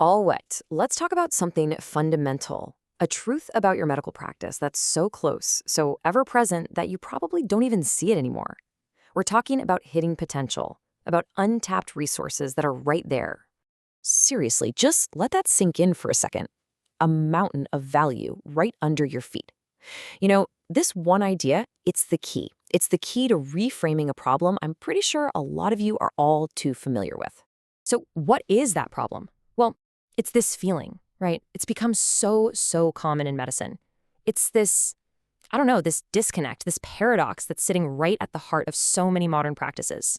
All right, let's talk about something fundamental. A truth about your medical practice that's so close, so ever present that you probably don't even see it anymore. We're talking about hidden potential, about untapped resources that are right there. Seriously, just let that sink in for a second. A mountain of value right under your feet. This one idea, it's the key. It's the key to reframing a problem I'm pretty sure a lot of you are all too familiar with. So, what is that problem? Well, it's this feeling, right? It's become so common in medicine. It's this, I don't know, this disconnect, this paradox that's sitting right at the heart of so many modern practices.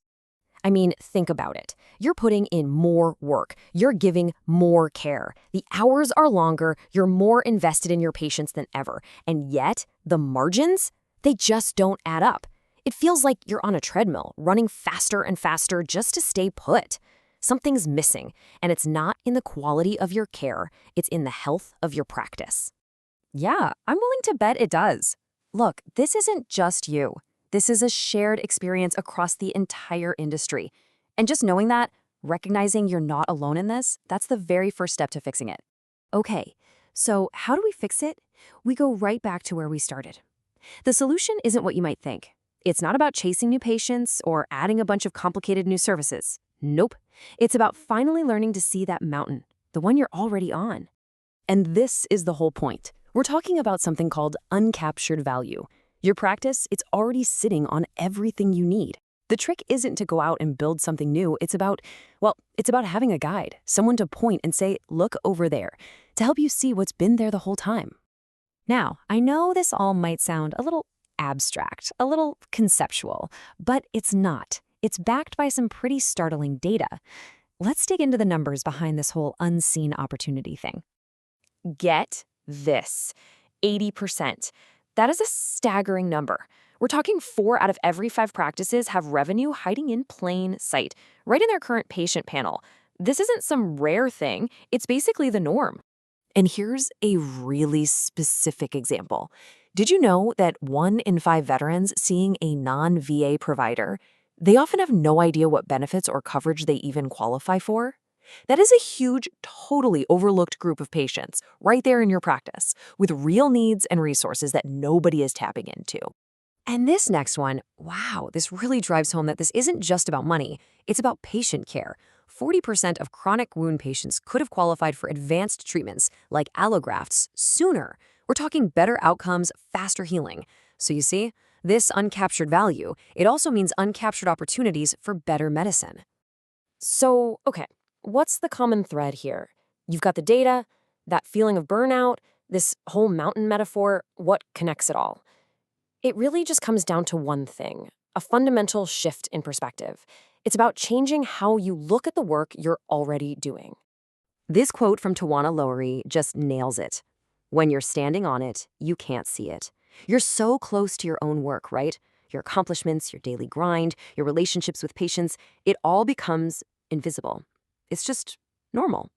I mean, think about it. You're putting in more work. You're giving more care. The hours are longer. You're more invested in your patients than ever. And yet, the margins, they just don't add up. It feels like you're on a treadmill, running faster and faster just to stay put. Something's missing, and it's not in the quality of your care. It's in the health of your practice. Yeah, I'm willing to bet it does. Look, this isn't just you. This is a shared experience across the entire industry. And just knowing that, recognizing you're not alone in this, that's the very first step to fixing it. Okay, so how do we fix it? We go right back to where we started. The solution isn't what you might think. It's not about chasing new patients or adding a bunch of complicated new services. Nope. It's about finally learning to see that mountain, the one you're already on. And this is the whole point. We're talking about something called uncaptured value. Your practice, it's already sitting on everything you need. The trick isn't to go out and build something new. It's about having a guide, someone to point and say, look over there, to help you see what's been there the whole time. Now, I know this all might sound a little abstract, a little conceptual, but it's not. It's backed by some pretty startling data. Let's dig into the numbers behind this whole unseen opportunity thing. Get this, 80%. That is a staggering number. We're talking 4 out of every 5 practices have revenue hiding in plain sight, right in their current patient panel. This isn't some rare thing. It's basically the norm. And here's a really specific example. Did you know that 1 in 5 veterans seeing a non-VA provider, they often have no idea what benefits or coverage they even qualify for? That is a huge, totally overlooked group of patients right there in your practice with real needs and resources that nobody is tapping into. And this next one, wow, this really drives home that this isn't just about money. It's about patient care. 40% of chronic wound patients could have qualified for advanced treatments like allografts sooner. We're talking better outcomes, faster healing. So you see, this uncaptured value, it also means uncaptured opportunities for better medicine. So, okay. What's the common thread here? You've got the data, that feeling of burnout, this whole mountain metaphor. What connects it all? It really just comes down to one thing, a fundamental shift in perspective. It's about changing how you look at the work you're already doing. This quote from Tawana Lowery just nails it. When you're standing on it, you can't see it. You're so close to your own work, right? Your accomplishments, your daily grind, your relationships with patients, it all becomes invisible. It's just normal.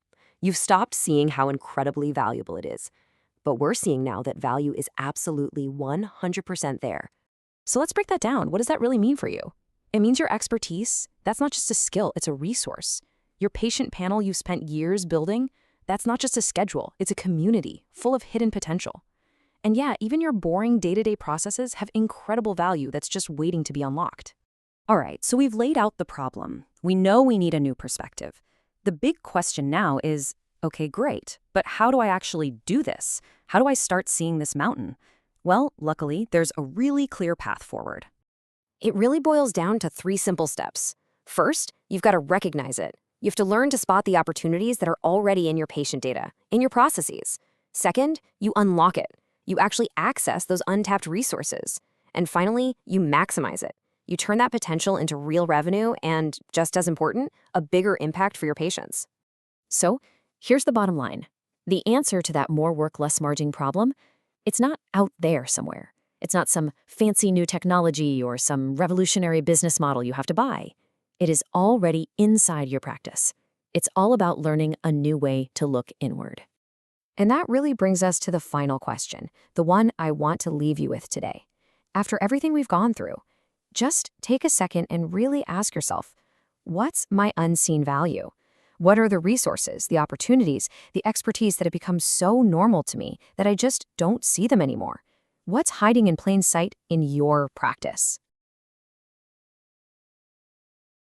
You've stopped seeing how incredibly valuable it is. But we're seeing now that value is absolutely 100% there. So let's break that down. What does that really mean for you? It means your expertise, that's not just a skill, it's a resource. Your patient panel you've spent years building, that's not just a schedule, it's a community full of hidden potential. And yeah, even your boring day-to-day processes have incredible value that's just waiting to be unlocked. All right, so we've laid out the problem. We know we need a new perspective. The big question now is, okay, great, but how do I actually do this? How do I start seeing this mountain? Well, luckily, there's a really clear path forward. It really boils down to 3 simple steps. First, you've got to recognize it. You have to learn to spot the opportunities that are already in your patient data, in your processes. Second, you unlock it. You actually access those untapped resources. And finally, you maximize it. You turn that potential into real revenue and, just as important, a bigger impact for your patients. So, here's the bottom line. The answer to that more work, less margin problem, it's not out there somewhere. It's not some fancy new technology or some revolutionary business model you have to buy. It is already inside your practice. It's all about learning a new way to look inward. And that really brings us to the final question, the one I want to leave you with today. After everything we've gone through, just take a second and really ask yourself, what's my unseen value? What are the resources, the opportunities, the expertise that have become so normal to me that I just don't see them anymore? What's hiding in plain sight in your practice?